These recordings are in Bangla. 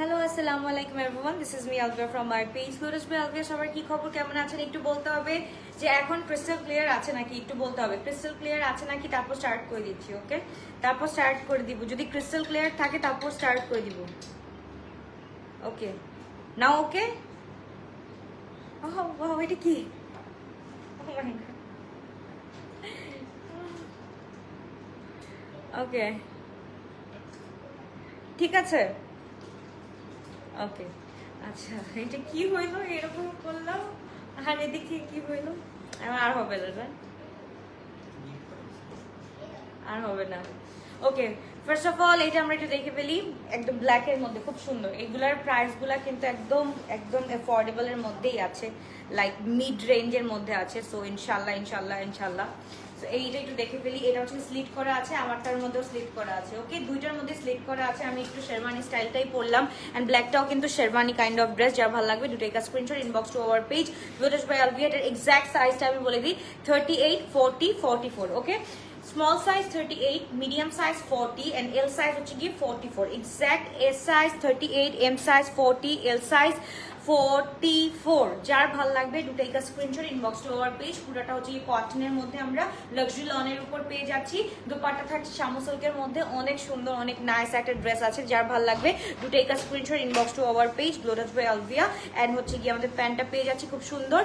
হ্যালো আসসালামু আলাইকুম everyone, this is me Alvia from my page Lotus by Alvia. সবার কি খবর, কেমন আছেন? একটু বলতে হবে যে এখন ক্রিস্টাল ক্লিয়ার আছে নাকি, একটু বলতে হবে ক্রিস্টাল ক্লিয়ার আছে নাকি, তারপর স্টার্ট করে দিচ্ছি। ওকে, তারপর স্টার্ট করে দিব। যদি ক্রিস্টাল ক্লিয়ার থাকে তারপর স্টার্ট করে দিব। ওকে নাও, ওকে। ওহ এটা কি? ওকে ঠিক আছে। ওকে আচ্ছা, এটা কি হইলো, এরকম করলাম আর এদিক থেকে কি হইলো? আমার আর হবে না, আর হবে না। ওকে, ফার্স্ট অফ অল এটা আমরা একটু দেখে ফেলি। একদম ব্ল্যাক এর মধ্যে খুব সুন্দর। এগুলার প্রাইস গুলা কিন্তু একদম একদম অ্যাফোর্ডেবল এর মধ্যেই আছে, লাইক মিড রেঞ্জের মধ্যে আছে। সো ইনশাল্লাহ ইনশাল্লাহ ইনশাল্লাহ। তো এইটা একটু দেখে ফেলি। এটা হচ্ছে স্লিট করা আছে, আমারটার মধ্যেও স্লিট করা আছে। ওকে, দুইটার মধ্যে স্লিট করা আছে। আমি একটু শেরওয়ানি স্টাইলটাই পরলাম, অ্যান্ড ব্ল্যাকটাও কিন্তু শেরওয়ানি কাইন্ড অফ ড্রেস। যার ভালো লাগবে দুটো একটা screenshot inbox to our page Lotus by Alvia. এর এক্সাক্ট সাইজটা আমি বলে দিই, 38, 40, 44। ওকে, small size 38, medium size 40 and L size হচ্ছে কি 44। exact S size 38, M size 40, L size 44। যার ভাল লাগবে দুটো একটা screenshot inbox to our page. পুরোটা হচ্ছে কি কটনের মধ্যে আমরা লাক্সারি লনের উপর পেয়ে যাচ্ছি। দোপাট্টা থাকছে শামু সিল্কের মধ্যে, অনেক সুন্দর অনেক নাইস একটা ড্রেস আছে। যার ভাল লাগবে দুটো একটা screenshot inbox to our page Lotus by Alvia. And হচ্ছে কি আমাদের প্যান্টটা পেয়ে যাচ্ছি খুব সুন্দর।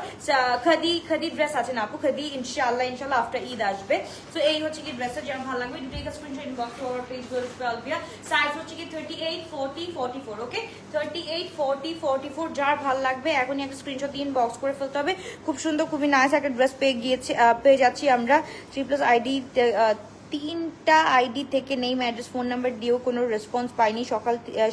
খাদি ড্রেস আছে না আপু? খাদি ইনশাআল্লাহ ইনশাআল্লাহ আফটার ঈদ আসবে। সো এই হচ্ছে কি ড্রেসটা, যার ভালো লাগবে দুটো একটা screenshot inbox to our page Lotus by Alvia. Size হচ্ছে কি 38, 40, 44। ওকে, 38, 40, 44। যার ভালো লাগবে এখনই একটা স্ক্রিনশট দিয়ে ইনবক্স করে ফেলতে হবে। খুব সুন্দর খুবই নাইস একটা ড্রেস পেয়ে যাচ্ছি আমরা। 3+ আইডি, 3টা আইডি থেকে নেম অ্যাড্রেস ফোন নাম্বার দিয়েও কোনো রেসপন্স পাইনি।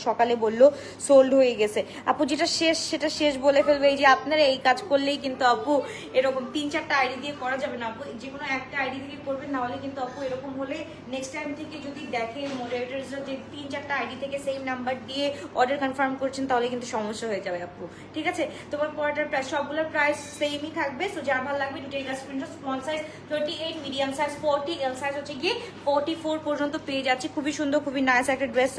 সকালে বললো সোল্ড হয়ে গেছে। আপু যেটা শেষ সেটা শেষ বলে ফেলবে। এই যে আপনারা এই কাজ করলেই কিন্তু আপু এরকম 3-4টা আইডি দিয়ে করা যাবে না আপু, যে কোনো একটা আইডি থেকে করবেন। না হলে কিন্তু আপু এরকম হলে নেক্সট টাইম থেকে যদি দেখে মডারেটরসরা যে 3-4টা আইডি থেকে সেম নাম্বার দিয়ে অর্ডার কনফার্ম করছেন, তাহলে কিন্তু সমস্যা হয়ে যাবে আপু। ঠিক আছে, তোমার পড়াটার প্রাইস সবগুলোর প্রাইস সেমই থাকবে। সো যার ভালো লাগবে দুটো একটা screenshot. Small size 38, medium size 40, L size হচ্ছে গিয়ে 44 পর্যন্ত পেয়ে যাচ্ছি। খুবই সুন্দর খুবই নাইস একটা ড্রেস।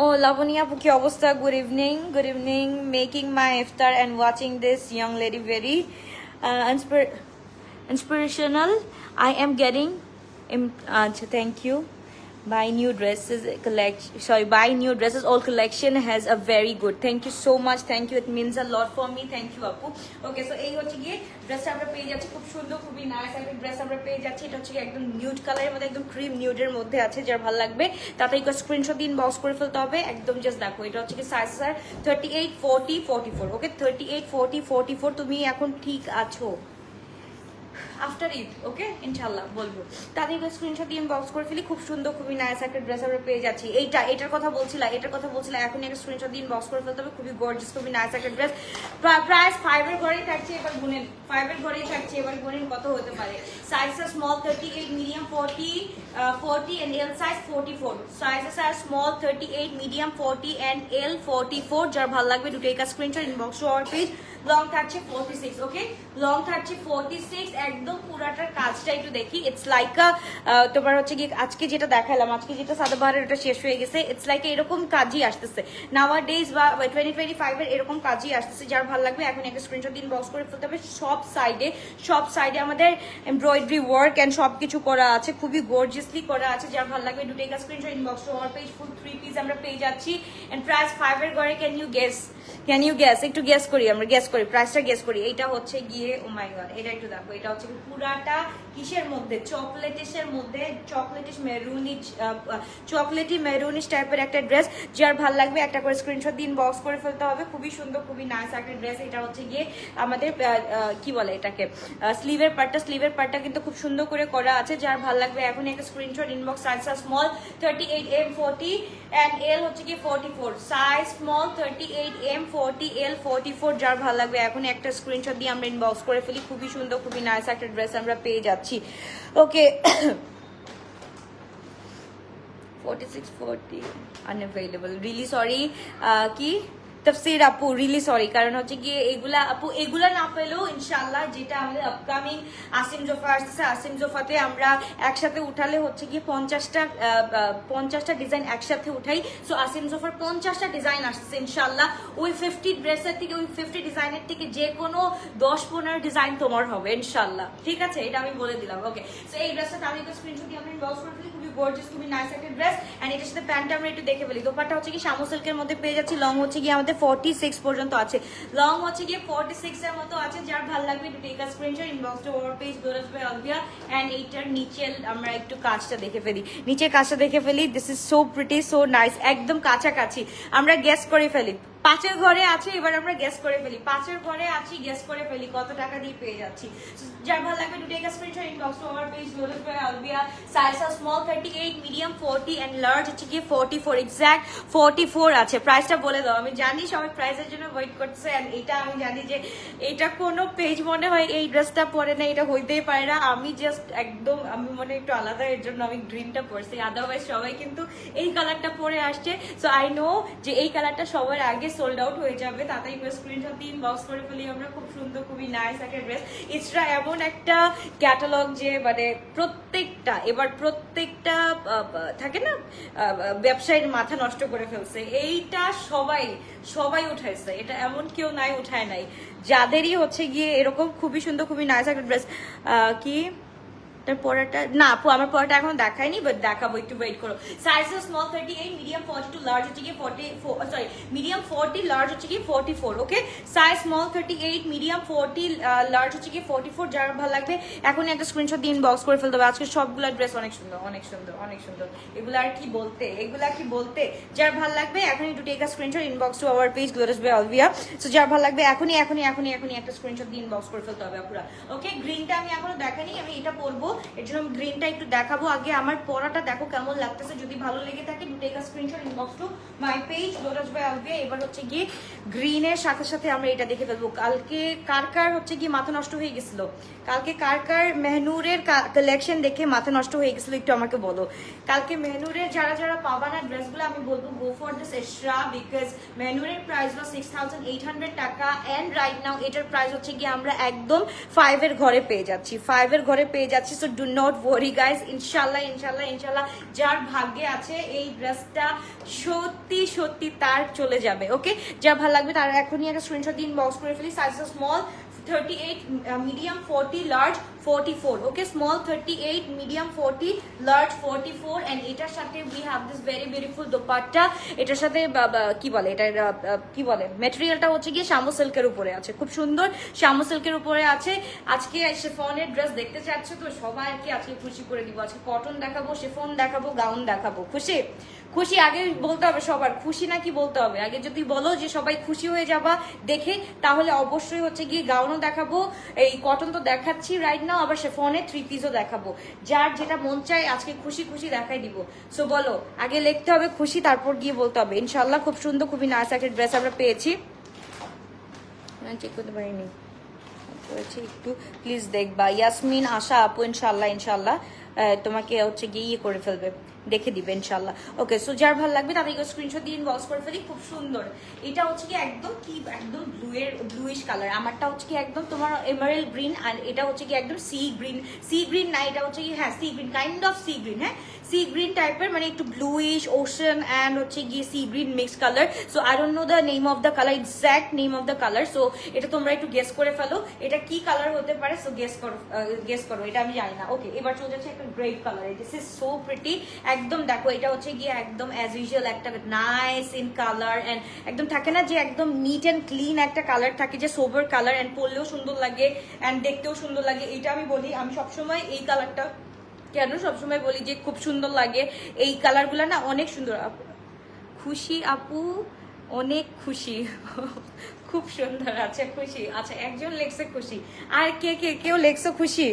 ও লাবণী আপু কি অবস্থা? Good evening, making my iftar and watching this young lady very inspirational. I am getting thank you. Buy new dresses all collection has a very good. Thank you so much, thank you, it means a lot for me. Thank you আপু। ওকে, সো এই হচ্ছে গিয়ে ড্রেসটা আমরা পেয়ে যাচ্ছি খুব সুন্দর খুবই নাইস একটা ড্রেস আমরা পেয়ে যাচ্ছি। এটা হচ্ছে একদম নিউড কালারের মধ্যে, একদম ক্রিম নিউডের মধ্যে আছে। যার ভালো লাগবে তাতে একটা স্ক্রিনশট দিয়ে ইনবক্স করে ফেলতে হবে। একদম জাস্ট দেখো, এটা হচ্ছে কি সাইজ 38, 40, 44। ওকে, 38, 40, 44। তুমি এখন ঠিক আছো আফটার ঈদ? ওকে ইনশাল্লাহ বলবো। তাদের স্ক্রিনশট দিয়ে ইনবক্স করে ফেলি। খুব সুন্দর খুবই নাইস একটা ড্রেস আমরা পেয়ে যাচ্ছি। এটার কথা বলছিলাম এখন একটা স্ক্রিনশট দিয়ে ইনবক্স করে ফেলতে হবে। খুবই গর্জিয়াস খুবই নাইস একটা ড্রেস। প্রাইস 5 এর ঘরেই থাকছে। এবার গুনেন, 5 এর ঘরেই থাকছে। এবার গুনেন কত হতে পারে। Sizes small 38, medium 40, 40 and L size 44. Sizes are small 38, medium 40 and L 44. যার ভালো লাগবে দুটো একটা screenshot inbox to our page. Long থাকছে 46। ওকে, লং থাকছে 46। একদম পুরাটার কাজটা একটু দেখি। ইটস লাইক তোমার হচ্ছে কি আজকে যেটা দেখালাম, আজকে যেটা সাদাবাহারের ওটা শেষ হয়ে গেছে। ইটস লাইক এরকম কাজই আসতেছে নাওয়ার ডেজ বা 2025 এর এরকম কাজই আসতেছে। যার ভালো লাগবে এখন একটা স্ক্রিনশট ইনবক্স করে ফেলতে হবে। সব সাইডে আমাদের এমব্রয়ডারি ওয়ার্ক এন্ড সবকিছু করা আছে, খুবই গর্জিয়াসলি করা আছে। যার ভালো লাগবে দুটো একটা screenshot inbox to our page. Full 3 piece আমরা পেয়ে যাচ্ছি এন্ড প্রাইস 5 এর ঘরে। ক্যান ইউ গেস একটু গেস করি, আমরা গেস করি প্রাইসটা গেস করি। এটা হচ্ছে গিয়ে ও মাই গড, এটা একটু দেখো। এটা হচ্ছে পুরাটা কিসের মধ্যে? চকলেটিশের মধ্যে, চকলেটি মেরুনিশ টাইপের একটা ড্রেস। যার ভাল লাগবে একটা করে স্ক্রিনশট দিয়ে ইনবক্স করে ফেলতে হবে। খুবই সুন্দর খুবই নাইস একটা ড্রেস। এটা হচ্ছে গিয়ে আমাদের কি বলে এটাকে, স্লিভের পার্টটা কিন্তু খুব সুন্দর করে করা আছে। যার ভাল লাগবে এখন একটা screenshot inbox. Size small 38, M 40 and L হচ্ছে কি 44। Size small 38, M 40, L 44। যার ভালো লাগবে এখন একটা স্ক্রিনশট দিয়ে আমরা ইনবক্স করে ফেলি। খুবই সুন্দর খুবই নাইস একটা ড্রেস আমরা পেয়ে যাচ্ছি। ওকে, 46, 40 unavailable, really sorry। কি তফসির আপু রিলি সরি, কারণ হচ্ছে গিয়ে এগুলা আপু এগুলা না পেলেও ইনশাল্লাহ যেটা আমাদের আপকামিং আসিম জোফা আসতেছে, আসিম জোফাতে আমরা একসাথে উঠালে হচ্ছে গিয়ে 50টা ডিজাইন একসাথে উঠাই। সো আসিম জোফার 50টা ডিজাইন আসতেছে ইনশাল্লাহ। ওই 50 ড্রেসের থেকে, ওই 50 ডিজাইনের থেকে যে কোনো 10-15 ডিজাইন তোমার হবে ইনশাল্লাহ, ঠিক আছে? এটা আমি বলে দিলাম। ওকে, সো এই ড্রেসটা আমি একটু স্ক্রিনশট দিয়ে আমরা ইনবক্স করে ফেলি। খুবই গর্জিয়াস, খুবই নাইস একটা ড্রেস। এন্ড এটার সাথে প্যান্টটা আমরা একটু দেখে ফেলি। দোপাট্টা হচ্ছে কি শামু সিল্কের মধ্যে পেয়ে যাচ্ছি। লং হচ্ছে গিয়ে আমাদের 46 পর্যন্ত আছে, লং হচ্ছে গিয়ে 46 এর মতো আছে। যার ভালো লাগবে একটু take a screenshot, inbox to our page দোরাজ বাই আলভিয়া। এন্ড এইটার নিচে আমরা একটু কাজটা দেখে ফেলি, নিচের কাজটা দেখে ফেলি। This is so pretty, so nice, একদম কাছাকাছি। আমরা গেস করে ফেলি 5-এর ঘরে আছে, এবার আমরা গেস করে ফেলি 5-এর ঘরে আছি, গেস করে ফেলি কত টাকা দিয়ে পেয়ে যাচ্ছি। যার ভালো লাগবে to take a screenshot, inbox to our page দোরাজ by Alvia. Size small 38, medium 40 and large হচ্ছে গিয়ে 44, এক্স্যাক্ট 44 আছে। প্রাইসটা বলে দাও। আমি জানি সবাই প্রাইসের জন্য ওয়েট করতেছে, এন্ড এটা আমি জানি যে এটা কোনো পেজ মনে হয় এই ড্রেসটা পরে না, এটা হইতেই পারে না। আমি জাস্ট একদম আমি মনে একটু আলাদা, এর জন্য আমি গ্রিনটা পরছি, আদারওয়াইজ সবাই কিন্তু এই কালারটা পরে আসছে। সো আই নো যে এই কালারটা সবার আগে সোল্ড আউট হয়ে যাবে। তাড়াতাড়ি করে স্ক্রিনশট দিয়ে ইনবক্স করে ফেলি আমরা। খুব সুন্দর, খুবই নাইস একটা ড্রেস। ইটসরা এমন একটা ক্যাটালগ যে মানে প্রত্যেকটা থাকে না ব্যবসায়ীর মাথা নষ্ট করে ফেলছে। এইটা সবাই উঠাইছে, এটা এমন কেউ নাই উঠায় নাই, যাদেরই হচ্ছে গিয়ে এরকম খুবই সুন্দর, খুবই নাইস একটা ড্রেস। কি পরাটা না আপু, আমার পরাটা এখন দেখায়নি, বাট দেখাবো, একটু ওয়েট করো। সাইজ স্মল 38, মিডিয়াম 42, লার্জ হচ্ছে গিয়ে 44, সরি মিডিয়াম 40, লার্জ হচ্ছে গিয়ে 44। ওকে, সাইজ স্মল 38, মিডিয়াম 40, লার্জ হচ্ছে গিয়ে 44। যার ভালো লাগবে এখনই একটা স্ক্রিনশট দিয়ে ইনবক্স করে ফেলতে হবে। আজকে সবগুলো ড্রেস অনেক সুন্দর, অনেক সুন্দর, অনেক সুন্দর। এগুলা কি বলতে যার ভালো লাগবে এখনই একটু take a screenshot, inbox to our page গ্লোরাস বাই আলভিয়া। সো যার ভালো লাগবে এখনই একটা স্ক্রিনশট দিয়ে ইনবক্স করে ফেলতে হবে আপুরা। ওকে, গ্রিনটা আমি এখনো দেখাইনি, আমি এটা পরবো, এর জন্য আমি গ্রিনটা একটু দেখাবো। আগে আমার পরাটা দেখো কেমন লাগতেছে, যদি ভালো লেগে থাকে take a screenshot, inbox to my page দোরাজ বাই আলভিয়া। এবার হচ্ছে গিয়ে গ্রিনের সাথে সাথে আমরা এটা দেখে ফেলবো। কালকে কার হচ্ছে গিয়ে মাথা নষ্ট হয়ে গেছিল, কালকে কার মেহনুরের কালেকশন দেখে মাথা নষ্ট হয়ে গেছিল, একটু আমাকে বলো। কালকে মেহনুরের যারা পাবা না ড্রেসগুলো, আমি বলবো go for this extra, because মেহনুরের প্রাইস হলো 6800 টাকা। এন্ড রাইট নাও এটার প্রাইস হচ্ছে গিয়ে আমরা একদম 5-এর ঘরে পেয়ে যাচ্ছি। So do not worry guys, ইনশাল্লাহ যার ভাগ্যে আছে এই ড্রেসটা সত্যি তার চলে যাবে। ওকে, যার ভালো লাগবে তার এখনই একটা স্ক্রিনশট দিয়ে ইনবক্স করে ফেলি। Size small 38, medium 40, large 44। Okay, small 38, medium 40, large 44। And এটার সাথে we have this very beautiful dupatta. এটার সাথে কি বলে ম্যাটেরিয়ালটা হচ্ছে গিয়ে শামু সিল্কের উপরে আছে, খুব সুন্দর শামু সিল্কের উপরে আছে। আজকে শিফনের ড্রেস দেখতে চাচ্ছ তো সবাইকে আজকে খুশি করে দিব। আজকে কটন দেখাবো, শিফন দেখাবো, গাউন দেখাবো। খুশি আগে বলতে হবে সবার, খুশি নাকি বলতে হবে আগে। যদি বলো যে সবাই খুশি হয়ে যাবা দেখে, তাহলে অবশ্যই হচ্ছে গিয়ে গাউনও দেখাবো, এই কটন তো দেখাচ্ছি রাইট নাও, আবার শিফনের 3 পিসও দেখাবো। যার যেটা মন চায় আজকে খুশি দেখাই দিব। সো বলো, আগে লিখতে হবে খুশি, তারপর গিয়ে বলতে হবে। ইনশাল্লাহ খুব সুন্দর, খুবই নাইস একটা ড্রেস আমরা পেয়েছি। চেক করতে পারিনি, একটু প্লিজ দেখবা। ইয়াসমিন আশা আপু ইনশাল্লাহ তোমাকে হচ্ছে গিয়ে করে ফেলবে, দেখে দিবে ইনশাল্লাহ। ওকে, সো যার ভালো লাগবে তাদেরকে স্ক্রিনশট দিয়ে ইনবক্স করে ফেলি। খুব সুন্দর, এটা হচ্ছে কি একদম ব্লুইশ কালার। আমারটা হচ্ছে কি একদম তোমার এমারেল্ড গ্রিন, আর এটা হচ্ছে কি একদম সি গ্রিন না, এটা হচ্ছে কি হ্যাঁ sea green, kind of sea green, হ্যাঁ সি গ্রিন টাইপের, মানে একটু ব্লুইশ ওশান অ্যান্ড হচ্ছে গিয়ে sea green mix colour. So I don't know the name of the colour, exact name of the colour. So এটা তোমরা একটু গেস করে ফেলো, এটা কি কালার হতে পারে। সো গেস করো, এটা আমি জানি না। ওকে, এবার চলে যাচ্ছে একটা grape colour. This is so pretty, একদম দেখো এটা হচ্ছে গিয়ে একদম অ্যাজ ইউজুয়াল একটা নাইস ইন কালার, এন্ড একদম থাকে না যে একদম নিট অ্যান্ড ক্লিন একটা কালার থাকে, যে সোবার কালার, এন্ড পরলেও সুন্দর লাগে এন্ড দেখতেও সুন্দর লাগে। এটা আমি বলি, আমি সবসময় এই কালারটা কেন সবসময় বলি যে খুব সুন্দর লাগে, এই কালারগুলো না অনেক সুন্দর। খুশি আপু অনেক খুশি, খুব সুন্দর আছে খুশি। আচ্ছা, একজন লেখছে খুশি, আর কেউ লেখছো খুশি,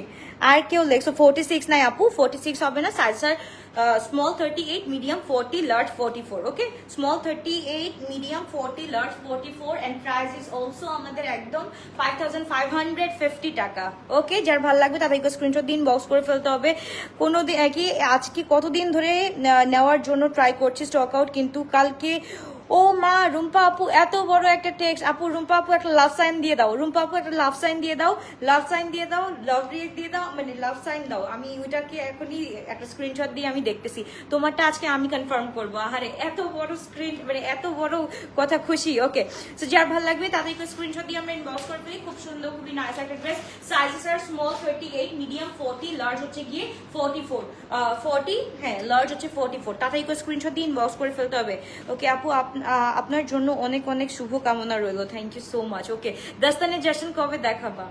আর কেউ লেখছো 46 নাই আপু, 46 হবে না। Size small 38, medium 40, large 44। Okay, small 38, medium 40, large 44। And price is also আমাদের একদম 5550 টাকা। ওকে, যার ভালো লাগবে তাদেরকে স্ক্রিনশট দিন, বক্স করে ফেলতে হবে। কোনো দিন কি আজকে কতদিন ধরে নেওয়ার জন্য ট্রাই করছি স্টক আউট, কিন্তু কালকে ও মা, রুম্পা আপু এত বড় একটা টেক্সট। আপু রুম্পা আপু একটা লাভ সাইন দিয়ে দাও, রুম্পা আপু একটা লাভ সাইন দিয়ে দাও, লাভ সাইন দিয়ে দাও, লাভ রিয়েক্ট দিয়ে দাও, মানে লাভ সাইন দাও। আমি ওইটাকে এখনই একটা স্ক্রিনশট দিয়ে আমি দেখতেছি। তোমারটা আজকে আমি কনফার্ম করবো। আহারে এত বড় স্ক্রিন, মানে এত বড় কথা, খুশি। ওকে, তো যার ভালো লাগবে তাদেরকে স্ক্রিনশট দিয়ে আমরা ইনবক্স করে ফেলি। খুব সুন্দর, খুবই নাইস একটা ড্রেস। সাইজেস আর স্মল 38, মিডিয়াম 40, লার্জ হচ্ছে গিয়ে 44, 40, হ্যাঁ লার্জ হচ্ছে 44। তাড়াতাড়ি করে স্ক্রিনশট দিয়ে ইনবক্স করে ফেলতে হবে। ওকে আপু, আপনার জন্য অনেক অনেক শুভকামনা রইল। Thank you so much. Okay, দাস্তানের জাসন কবে দেখাবা?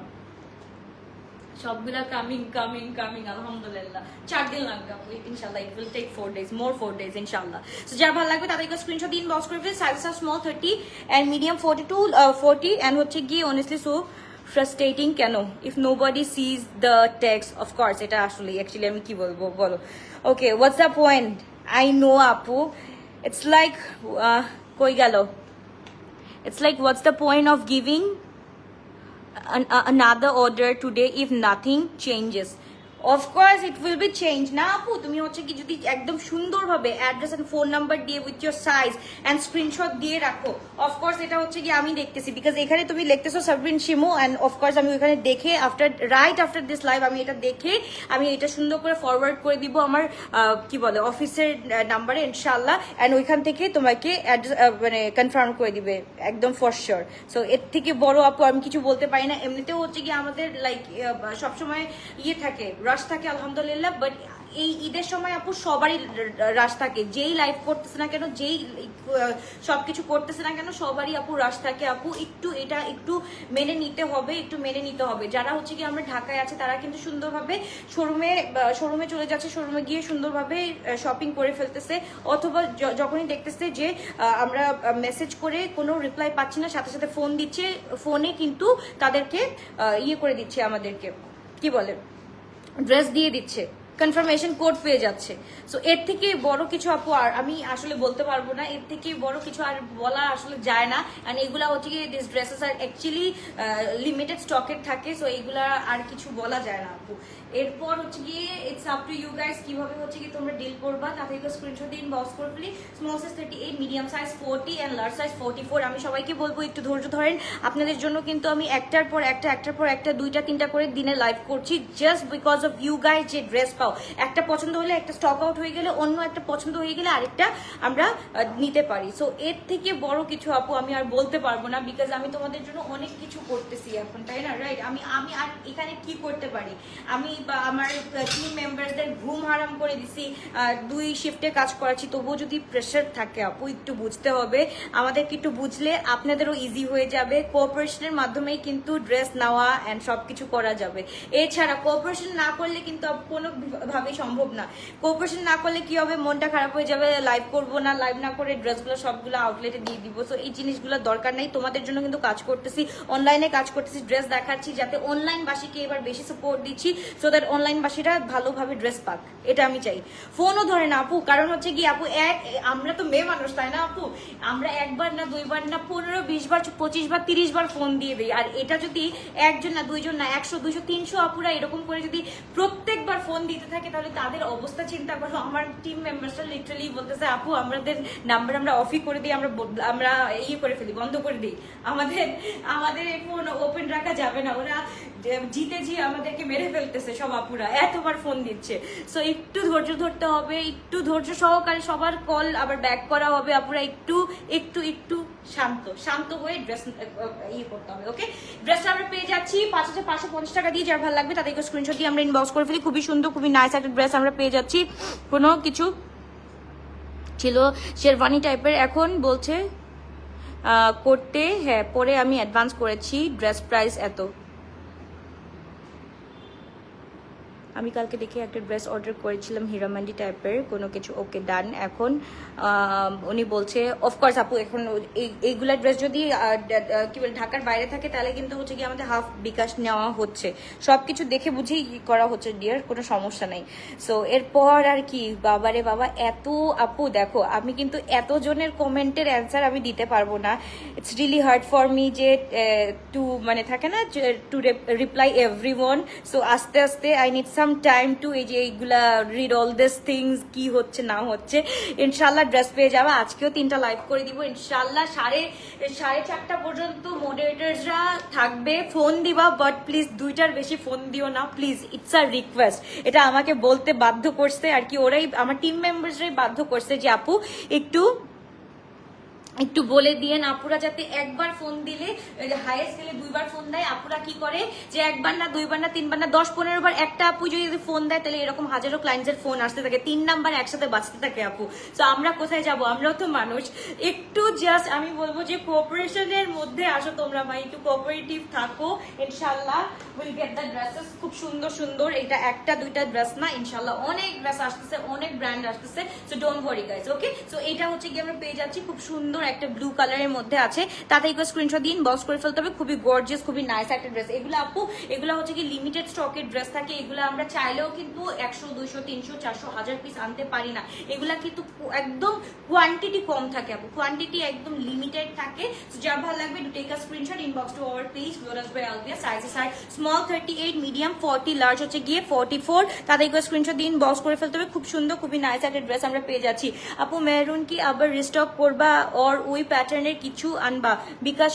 সবগুলা কামিং কামিং কামিং, আলহামদুলিল্লাহ 4 দিন লাগবে আপু, ইনশাআল্লাহ it will take 4 days, more 4 days ইনশাআল্লাহ। সো যার ভালো লাগবে তাদেরকে স্ক্রিনশট দিয়ে ইনবক্স করে ফেলে। সাইজ আর স্মল 30 এন্ড মিডিয়াম 42, 40 এন্ড হচ্ছে গিয়ে অনেস্টলি সো ফ্রাস্ট্রেটিং কেন if nobody sees the text. Of course এটা আসলে অ্যাকচুয়ালি আমি কি বলবো বলো। Okay, what's the point? I know আপু, ইটস লাইক কই গেল, it's like what's the point of giving another order today if nothing changes? Of course it will be changed না আপু। তুমি হচ্ছে কি যদি একদম সুন্দরভাবে অ্যাড্রেস এন্ড ফোন নাম্বার দিয়ে with your size and screenshot দিয়ে রাখো, অফকোর্স এটা হচ্ছে কি আমি দেখতেছি, বিকজ এখানে তুমি লিখতেছো সাবরিন শিমু এন্ড অফকোর্স আমি ওখানে দেখে আফটার দিস লাইভ আমি এটা দেখে আমি এটা সুন্দর করে ফরওয়ার্ড করে দিব আমার কি বলে অফিসের নাম্বারে ইনশাআল্লাহ, এন্ড ওইখান থেকে তোমাকে মানে কনফার্ম করে দিবে একদম ফর শিওর। সো এর থেকে বড় আপু আমি কিছু বলতে পারি না। এমনিতেও হচ্ছে কি আমাদের লাইক সবসময় ইয়ে থাকে, রাশ থাকে আলহামদুলিল্লাহ, বাট এই ঈদের সময় আপু সবারই রাশ থাকে, যেই লাইভ করতেছে না কেন, যেই সবকিছু করতেছে না কেন, সবারই আপু রাশ থাকে। আপু এটা একটু মেনে নিতে হবে, যারা হচ্ছে কি আমরা ঢাকায় আছে তারা কিন্তু সুন্দরভাবে শোরুমে চলে যাচ্ছে, শোরুমে গিয়ে সুন্দরভাবে শপিং করে ফেলতেছে, অথবা যখনই দেখতেছে যে আমরা মেসেজ করে কোনো রিপ্লাই পাচ্ছি না, সাথে সাথে ফোন দিচ্ছে, ফোনে কিন্তু তাদেরকে ইয়ে করে দিচ্ছে, আমাদেরকে কি বলে ড্রেস দিয়ে দিচ্ছে, কনফার্মেশন কোড পেয়ে যাচ্ছে। সো এর থেকে বড় কিছু আপু আর আমি আসলে বলতে পারবো না, এর থেকে বড় কিছু আর বলা আসলে যায় না। আর এগুলা হচ্ছে কি দিস ড্রেসেস আর অ্যাকচুয়ালি লিমিটেড স্টকের থাকে, সো এইগুলা আর কিছু বলা যায় না আপু। এরপর হচ্ছে গিয়ে it's up to you guys, কিভাবে হচ্ছে কি তোমরা ডিল করবা, তাদেরকে স্ক্রিনশট দিয়ে ইনবক্স করে ফেলি। Small size 38, medium size 40 and large size 44। আমি সবাইকে বলবো একটু ধৈর্য ধরেন, আপনাদের জন্য কিন্তু আমি একটার পর একটা 2টা 3টা করে দিনে লাইভ করছি, just because of you guys. যে ড্রেস পাও, একটা পছন্দ হলে, একটা স্টক আউট হয়ে গেলে, অন্য একটা পছন্দ হয়ে গেলে আরেকটা আমরা নিতে পারি। সো এর থেকে বড় কিছু আপু আমি আর বলতে পারবো না, বিকজ আমি তোমাদের জন্য অনেক কিছু করতেছি এখন, তাই না? রাইট, আমি আর এখানে কি করতে পারি? আমি বা আমার টিম মেম্বারদের ঘুম হারাম করে দিছি, 2 শিফটে কাজ করাচ্ছি, তবুও যদি প্রেশার থাকে আপু একটু বুঝতে হবে, আমাদেরকে একটু বুঝলে আপনাদেরও ইজি হয়ে যাবে। কোঅপারেশনের মাধ্যমেই কিন্তু ড্রেস নেওয়া অ্যান্ড সবকিছু করা যাবে। এছাড়া কোঅপারেশন না করলে কিন্তু কোনো ভাবেই সম্ভব না। কোঅপারেশন না করলে কি হবে, মনটা খারাপ হয়ে যাবে, লাইভ করবো না, লাইভ না করে ড্রেসগুলো সবগুলো আউটলেটে দিয়ে দিব। সো এই জিনিসগুলো দরকার নাই, তোমাদের জন্য কিন্তু কাজ করতেছি, অনলাইনে কাজ করতেছি, ড্রেস দেখাচ্ছি, যাতে অনলাইন বাসীকে এবার বেশি সাপোর্ট দিচ্ছি, সো দ্যাট অনলাইন বাসীরা ভালোভাবে ড্রেস পাক, এটা আমি চাই। ফোনও ধরে না আপু, কারণ হচ্ছে কি আপু আমরা তো মেয়ে মানুষ, তাই না আপু? আমরা একবার না, 2বার না, 15, 20 বার, 25 বার, 30 বার ফোন দিয়ে দিই। আর এটা যদি একজন না, 2জন না, 100, 200, 300 আপুরা এরকম করে যদি প্রত্যেকবার ফোন দিতে থাকে, তাহলে তাদের অবস্থা চিন্তা করো। আমার টিম মেম্বারসরা লিটারালি বলতেছে আপু আমাদের নাম্বার আমরা অফই করে দিই, আমরা ইয়ে করে ফেলি, বন্ধ করে দিই, আমাদের এই ফোন ওপেন রাখা যাবে না, ওরা জিতে আমাদেরকে মেরে ফেলতেছে সব আপুরা, এতবার ফোন দিচ্ছে। সো একটু ধৈর্য ধরতে হবে, একটু ধৈর্য সহকারে সবার কল আবার ব্যাক করা হবে। আপুরা একটু শান্ত হয়ে ড্রেস ইয়ে করতে হবে। ওকে, ড্রেসটা আমরা পেয়ে যাচ্ছি 5550 টাকা দিয়ে। যার ভালো লাগবে তাদেরকে স্ক্রিনশট দিয়ে আমরা ইনবক্স করে ফেলি। খুবই সুন্দর, খুবই নাইস একটা ড্রেস আমরা পেয়ে যাচ্ছি। কোনো কিছু ছিল শেরওয়ানি টাইপের, এখন বলছে করতে, হ্যাঁ পরে আমি অ্যাডভান্স করেছি, ড্রেস প্রাইস এত। আমি কালকে দেখে একটা ড্রেস অর্ডার করেছিলাম হীরামান্ডি টাইপের কোনো কিছু, ওকে ডান। এখন উনি বলছে অফকোর্স আপু এখন এইগুলা ড্রেস যদি কি বলে ঢাকার বাইরে থাকে, তাহলে কিন্তু হচ্ছে কি আমাদের হাফ বিকাশ নেওয়া হচ্ছে, সবকিছু দেখে বুঝেই করা হচ্ছে ডিয়ার, কোনো সমস্যা নাই। সো এরপর আর কি, বাবারে বাবা এত আপু দেখো, আমি কিন্তু এতজনের কমেন্টের অ্যান্সার আমি দিতে পারবো না। It's really hard for me যে টু মানে থাকে না টু রিপ্লাই এভরিওয়ান। সো আস্তে আস্তে I need some some time to এই যে এইগুলা রিড অল দিস থিংস কি হচ্ছে না হচ্ছে। ইনশাল্লাহ ড্রেস পেয়ে যাবে। আজকেও 3টা লাইভ করে দিব ইনশাল্লাহ। সাড়ে 4:30 পর্যন্ত মডারেটরসরা থাকবে। ফোন দিবা, বাট প্লিজ 2টার বেশি ফোন দিও না প্লিজ, ইটস আ রিকোয়েস্ট। এটা আমাকে বলতে বাধ্য করছে আর কি, ওরাই আমার টিম মেম্বার্সরাই বাধ্য করছে যে আপু একটু বলে দিয়েন আপুরা যাতে একবার ফোন দিলে হাইয়েস্ট গেলে 2বার ফোন দেয়। আপুরা কি করে যে 1বার না 2বার না 3বার না 10-15 বার একটা আপু যদি ফোন দেয় তাহলে এরকম হাজারো ক্লায়েন্টসের ফোন আসতে থাকে, 3 নাম্বার একসাথে বাঁচতে থাকে আপু। তো আমরা কোথায় যাব? আমরাও তো মানুষ। একটু জাস্ট আমি বলবো যে কোঅপারেশনের মধ্যে আসো তোমরা ভাই, একটু কোঅপারেটিভ থাকো। ইনশাল্লাহ উইল গেট দ্য ড্রেসেস খুব সুন্দর সুন্দর। এটা 1টা 2টা ড্রেস না, ইনশাল্লাহ অনেক ড্রেস আসতেছে, অনেক ব্র্যান্ড আসতেছে। So don't worry guys, okay? So এটা হচ্ছে কি আমরা পেয়ে যাচ্ছি খুব সুন্দর একটা ব্লু কালারের মধ্যে আছে। তাতে একটু স্ক্রিনশট দিন, বক্স করে ফেলতে হবে। খুবই গর্জিয়াস, খুবই নাইস একটা ড্রেস। এগুলো আপু এগুলো হচ্ছে কি লিমিটেড স্টকের ড্রেস থাকে। এগুলো আমরা চাইলেও কিন্তু 100 200 300 400 1000 পিস আনতে পারি না। এগুলা কিন্তু একদম কোয়ান্টিটি কম থাকে আপু, কোয়ান্টিটি একদম লিমিটেড থাকে। সো যা ভালো লাগবে to take a screenshot, inbox to our page গ্লোরাস বাই আলভিয়া। সাইজেস আর স্মল 38, মিডিয়াম 40, লার্জ হচ্ছে গিয়ে 44। তাতে একটু স্ক্রিনশট দিন, বক্স করে ফেলতে হবে। খুব সুন্দর, খুবই নাইস একটা ড্রেস আমরা পেয়ে যাচ্ছি। আপু মেরুন কি আবার রিস্টক করবা ওর ওই প্যাটার্নের কিছু আনবা? বিকাশ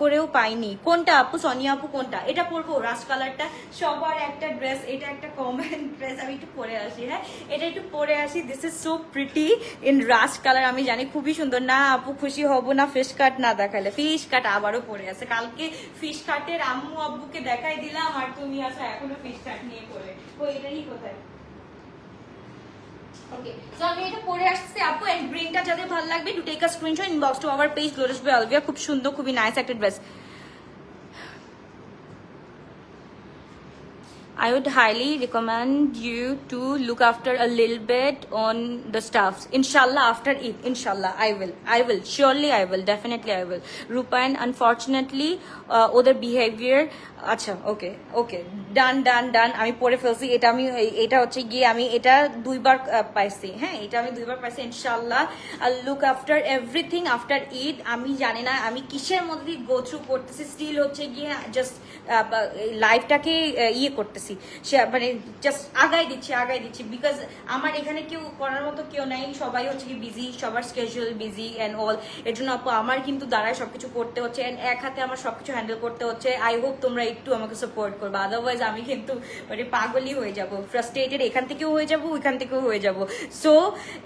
করেও পাইনি। কোনটা আপু? সোনিয়া আপু কোনটা? এটা পরবো, রাস্ট কালারটা সবার একটা ড্রেস। এটা একটা কমন ড্রেস, আমি একটু পরে আসি। হ্যাঁ, এটা একটু পরে আসি। This is so pretty in rushed colour. আমি জানি খুবই সুন্দর। না আপু খুশি হব না ফিশ কাট না দেখালে। ফিশ কাট আবারও পরে আছে। কালকে ফিশ কাটের আম্মু আব্বুকে দেখাই দিলাম আর তুমি আসো এখনো ফিশ কাট নিয়ে পরে। ও এটাই কোথায়? ওকে, সো আমি এটা পরে আসছি আপু। এন্ড গ্রিনটা যাদের ভালো লাগবে to take a screenshot, inbox to our page গ্লোরাস বাই আলভিয়া। খুব সুন্দর, খুবই নাইস একটা dress. I would highly recommend you to look after a little bit on the stuffs. Inshallah, after Eid, inshallah, I will. Surely I will. Definitely I will. Rupan, unfortunately, other behavior. আচ্ছা, ওকে ওকে, ডান ডান ডান। আমি পরে ফেলছি। এটা হচ্ছে গিয়ে আমি এটা 2বার পাইছি। হ্যাঁ, এটা আমি 2বার পাইছি। ইনশাল্লাহ I look after everything after Eid. আমি জানি না আমি কিসের মধ্যে দিয়ে গো থ্রু করতেছি, স্টিল হচ্ছে গিয়ে জাস্ট লাইফটাকে ইয়ে করতেছি, মানে জাস্ট আগাই দিচ্ছি বিকজ আমার এখানে কেউ করার মতো কেউ নাই। সবাই হচ্ছে কি বিজি, সবার স্কেজুয়াল বিজি অ্যান্ড অল। এর জন্য আপু আমার কিন্তু দাঁড়ায় সবকিছু করতে হচ্ছে অ্যান্ড এক হাতে আমার সবকিছু হ্যান্ডেল করতে হচ্ছে। আই হোপ তোমরা একটু আমাকে সাপোর্ট করবে, আদারওয়াইজ আমি কিন্তু মানে পাগলই হয়ে যাব, ফ্রাস্ট্রেটেড। এখান থেকেও হয়ে যাব, ওইখান থেকেও হয়ে যাব। So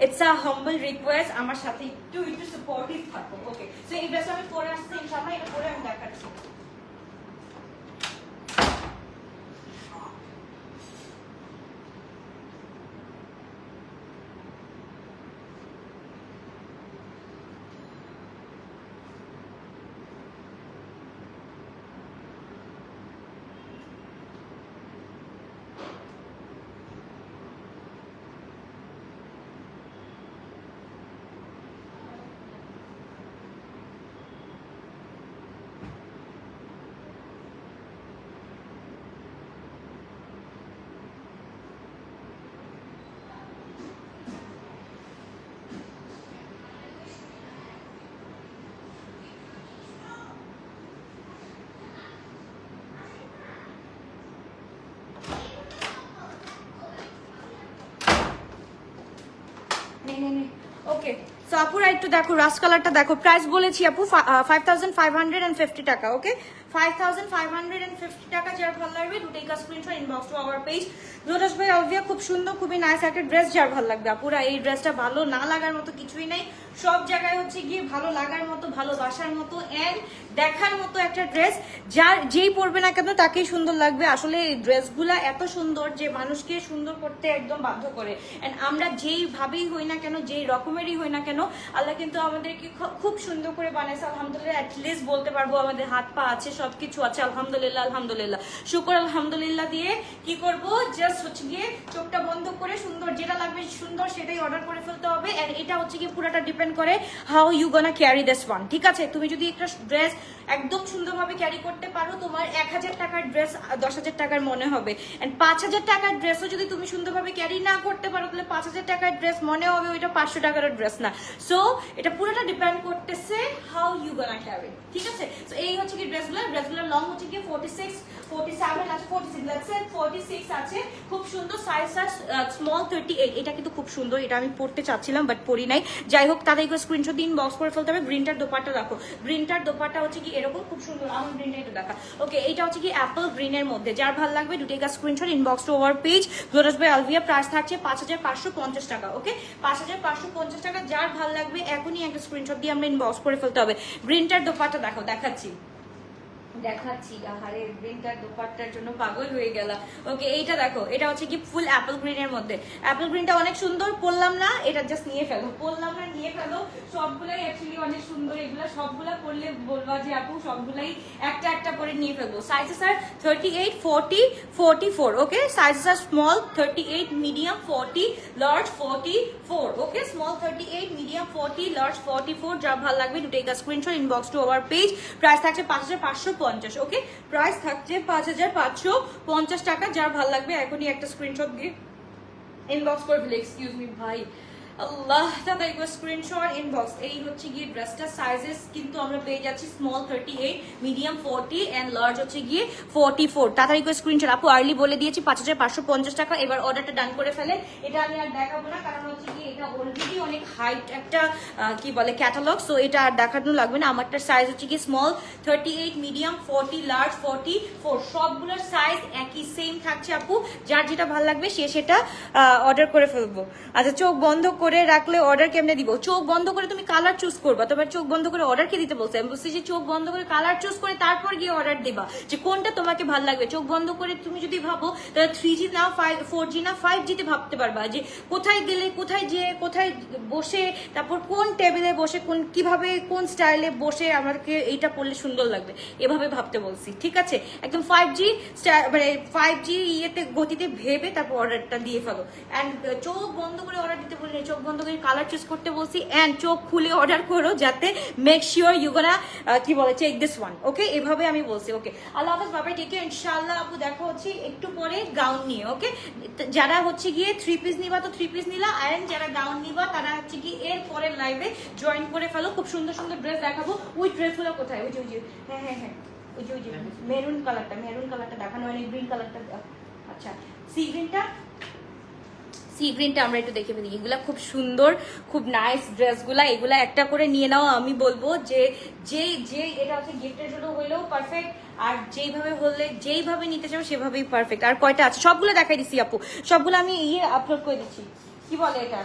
it's a humble request, আমার সাথে একটু সাপোর্টিভ থাকো। ওকে, সো এই ড্রেসটা আমি পরে আসছি ইনশাআল্লাহ। এটা পরে আমি দেখাচ্ছি। ওকে, সো আপুরা একটু দেখো রাস্ট কালারটা দেখো। প্রাইস বলেছি আপু 5550 টাকা। ওকে, 5550 টাকা। যার ভালো লাগবে to take a screenshot, inbox to our page গ্লোরাস বাই আলভিয়া। খুব সুন্দর, খুবই নাইস একটা ড্রেস। যার ভালো লাগবে আপুরা, এই ড্রেসটা ভালো না লাগার মতো কিছুই নাই। সব জায়গায় হচ্ছে গিয়ে ভালো লাগার মতো, ভালোবাসার মতো এন্ড দেখার মতো একটা ড্রেস। যেই পরবে না কেন তাকেই সুন্দর লাগবে। আসলে এই ড্রেসগুলা এত সুন্দর যে মানুষকে সুন্দর করতে একদম বাধ্য করে। এন্ড আমরা যেইভাবেই হই না কেন, যেই রকমেরই হই না কেন, আল্লাহ কিন্তু আমাদেরকে খুব সুন্দর করে বানাইছে। আলহামদুলিল্লাহ, অ্যাটলিস্ট বলতে পারবো আমাদের হাত পা আছে, সবকিছু আছে। আলহামদুলিল্লাহ আলহামদুলিল্লাহ, শুকর আলহামদুলিল্লাহ দিয়ে কি করব, জাস্ট হচ্ছে গিয়ে চোখটা বন্ধ করে সুন্দর যেটা লাগবে সুন্দর সেটাই অর্ডার করে ফেলতে হবে। এন্ড এটা হচ্ছে কি পুরোটা ডিপেন্ড করে how you gonna carry this one, ঠিক আছে? তুমি যদি একটা ড্রেস একদম সুন্দরভাবে ক্যারি করতে পারো, তোমার 1000 টাকার ড্রেস 10,000 টাকার মনে হবে। এন্ড 5000 টাকার ড্রেসও যদি তুমি সুন্দরভাবে ক্যারি না করতে পারো, তাহলে 5000 টাকার ড্রেস মনে হবে ওইটা 500 টাকার ড্রেস না। সো এটা পুরোটা ডিপেন্ড করতেছে হাউ ইউ গোনা ক্যারি, ঠিক আছে? সো এই হচ্ছে কি ড্রেসগুলো লং হচ্ছে কি 46 47 আছে, 46 লেটস সে 46 আছে। খুব সুন্দর সাইজ স্মল 38। এটা কিন্তু খুব সুন্দর, এটা আমি পড়তে চাচ্ছিলাম বাট পরি নাই। যাই হোক তাদেরকে স্ক্রিনশট দিন বক্স করে ফেলতে হবে। গ্রিনটার দোপাট্টা দেখো, গ্রিনটার দোপাট্টা হচ্ছে কি এরকম খুব সুন্দর। আমার গ্রিনটা একটু দেখা। ওকে, এটা হচ্ছে কি অ্যাপল গ্রিনের মধ্যে, যার ভালো লাগবে to take a screenshot inbox to our page গ্লোরাস বাই আলভিয়া। প্রাইস থাকছে 5550 টাকা। ওকে, 5550 টাকা। যার ভালো লাগবে এখনই একটা স্ক্রিনশট দিয়ে আমরা ইনবক্স করে ফেলতে হবে। গ্রিনটার দোপাট্টা দেখো, দেখাচ্ছি। আরে গ্রিনটার দোপাট্টার জন্য পাগল হয়ে গেলাম। ওকে, এইটা দেখো, এটা হচ্ছে কি ফুল অ্যাপল গ্রিনের মধ্যে। অ্যাপল গ্রিনটা অনেক সুন্দর, পরলাম না, এটা জাস্ট নিয়ে ফেলো, পরলাম না, নিয়ে ফেলো। সবগুলাই অ্যাকচুয়ালি অনেক সুন্দর, এগুলো সবগুলা পরলে বলবা যে আপু সবগুলাই একটা একটা করে নিয়ে ফেলবো। সাইজেস আর 38 40 44। ওকে, সাইজেস আর small 38, medium 40, large 44। Okay, small 38, medium 40, large 44। যা ভালো লাগবে to take a screenshot inbox to our page. Price থাকছে 5550। ওকে, প্রাইস থাকছে 5550 টাকা। যার ভালো লাগবে এখনই একটা স্ক্রিনশট দিয়ে ইনবক্স করে ফেলে। এক্সকিউজ মি ভাই, আল্লাহ দাদা একবার স্ক্রিনশট ইনবক্স। এই হচ্ছে গিয়ে ড্রেসটা সাইজেস কিন্তু আমরা পেয়ে যাচ্ছি স্মল 38, মিডিয়াম 40 এন্ড লার্জ হচ্ছে গিয়ে 44। তাড়াতাড়ি করে স্ক্রিনশট। আপু আর্লি বলে দিয়েছি 5550 টাকা। এবার অর্ডারটা ডান করে ফেলে। এটা আমি আর দেখাবো না, কারণ হচ্ছে গিয়ে এটা অলরেডি অনেক হাইট একটা কি বলে ক্যাটালগ। সো এটা আর দেখানো লাগবে না। আমারটার সাইজ হচ্ছে গিয়ে স্মল 38, মিডিয়াম 40, লার্জ 44। সবগুলোর সাইজ একই সেম থাকছে আপু। যার যেটা ভালো লাগবে সে সেটা অর্ডার করে ফেলবো। আচ্ছা, চোখ বন্ধ করে রাখলে অর্ডার কেমনে দিব? চোখ বন্ধ করে তুমি কালার চুজ করবা। তোমার চোখ বন্ধ করে অর্ডার কে দিতে বলছে? আমি বলছি যে চোখ বন্ধ করে কালার চুজ করে তারপর গিয়ে অর্ডার দিবা, যে কোনটা তোমাকে ভালো লাগবে। চোখ বন্ধ করে তুমি যদি ভাবো তাহলে 3G না 4G না 5G তে ভাবতে পারবা, যে কোথায় গেলে কোথায় যেয়ে কোথায় বসে, তারপর কোন টেবিলে বসে, কোন কিভাবে কোন স্টাইলে বসে আমাকে এইটা পড়লে সুন্দর লাগবে, এভাবে ভাবতে বলছি, ঠিক আছে? একদম 5G মানে 5G ইয়েতে গতিতে ভেবে তারপর অর্ডারটা দিয়ে ফেলো। অ্যান্ড চোখ বন্ধ করে অর্ডার দিতে বলি, চোখ বন্ধ করে কালার চুজ করতে বলছি। অ্যান্ড চোখ খুলে অর্ডার করো, যাতে মেক শিওর ইউ গোনা কি বলে চেক দিস ওয়ান। ওকে, এভাবে আমি বলছি। ওকে, আল্লাহ হাফেজ, বাবাই টেক কেয়ার। ইনশাআল্লাহ আপু দেখা হচ্ছে একটু পরে গাউন নিয়ে। ওকে, যারা হচ্ছে গিয়ে 3 পিস নিবা তো 3 পিস নিলা, অ্যান্ড যারা গাউন নিবা তারা হচ্ছে কি এর পরের লাইভে জয়েন করে ফেলো। খুব সুন্দর সুন্দর ড্রেস দেখাবো। ওই ড্রেসগুলো কোথায়? ওই যে হ্যাঁ ওই যে মেরুন কালারটা দেখানো হয়নি, গ্রিন কালারটা। আচ্ছা, সি গ্রিনটা আমরা একটু দেখে ফেলি। এগুলা খুব সুন্দর, খুব নাইস ড্রেসগুলা। এগুলা একটা করে নিয়ে নাও। আমি বলবো যে যে এটা হচ্ছে গিফটের জন্য হইলেও পারফেক্ট, আর যেইভাবে নিতে চাও সেভাবেই পারফেক্ট। আর কয়টা আছে সবগুলো দেখাই দিচ্ছি আপু, সবগুলো আমি আপলোড করে দিচ্ছি। কি বলে এটা,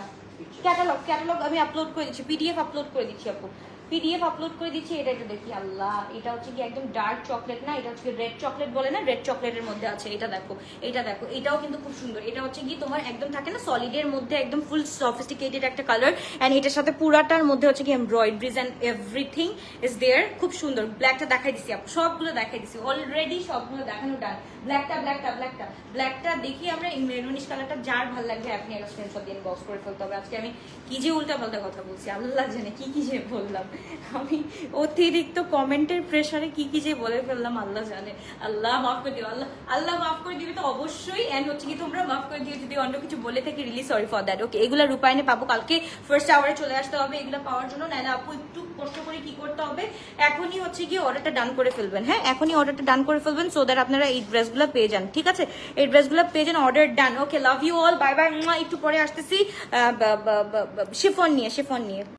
ক্যাটালগ আমি আপলোড করে দিচ্ছি, পিডিএফ আপলোড করে দিচ্ছি আপু, পিডিএফ আপলোড করে দিচ্ছি। এটা একটু দেখি। আল্লাহ, এটা হচ্ছে কি একদম ডার্ক চকলেট না, এটা হচ্ছে রেড চকলেট বলে না, রেড চকলেটের মধ্যে আছে। এটা দেখো, এটাও কিন্তু খুব সুন্দর। এটা হচ্ছে কি তোমার একদম থাকে না সলিডের মধ্যে, একদম ফুল সফিস্টিকেটেড একটা কালার। অ্যান্ড এটার সাথে পুরাটার মধ্যে হচ্ছে কি embroideries and everything is there. খুব সুন্দর। ব্ল্যাকটা দেখাই দিচ্ছি আপু, সবগুলো দেখাই দিচ্ছি অলরেডি, সবগুলো দেখানো ডান। ব্ল্যাকটা দেখি আমরা মেরুনিশ কালারটা। যার ভালো লাগবে আপনি একটা স্ক্রিনশট দিয়ে বক্স করে ফেলতে হবে। আজকে আমি কি যে উল্টাপাল্টা কথা বলছি, আল্লাহ জানে কি যে বললাম। আমি অতিরিক্ত কমেন্টের প্রেসারে কি যে বলে ফেললাম, আল্লাহ জানে। আল্লাহ মাফ করে দিও, আল্লাহ মাফ করে দিবে তো অবশ্যই। এন্ড হচ্ছে কি তোমরা মাফ করে দিও যদি অন্য কিছু বলে থাকি, রিলি সরি ফর দ্যাট। ওকে, এগুলো রূপায়ণে পাবো, কালকে ফার্স্ট আওয়ারে চলে আসতে হবে এগুলো পাওয়ার জন্য। নাহলে আপু একটু কষ্ট করে কি করতে হবে, এখনই হচ্ছে কি অর্ডারটা ডান করে ফেলবেন। হ্যাঁ, এখনই অর্ডারটা ডান করে ফেলবেন, সো দ্যাট আপনারা এই ড্রেসগুলো পেয়ে যান, ঠিক আছে? এই ড্রেসগুলো পেয়ে যান, order done. Okay, love you all, bye bye. একটু পরে আসতেছি শিফন নিয়ে।